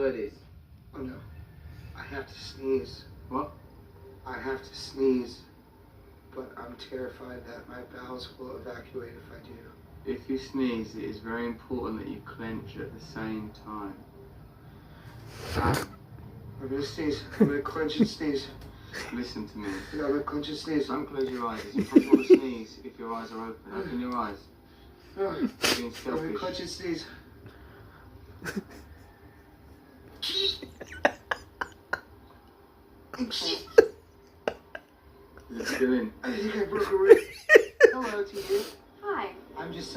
word is. Oh no. I have to sneeze. What? I have to sneeze. But I'm terrified that my bowels will evacuate if I do. If you sneeze, it is very important that you clench at the same time. I'm gonna sneeze. I'm gonna clench and sneeze. Listen to me. Yeah, I'm gonna clench and sneeze. Don't close your eyes. It's impossible to sneeze if your eyes are open. Open your eyes. Yeah. You're being I'm gonna selfish. clench and sneeze. Is it still in? I think I broke a rib. Hello to you. Hi. I'm just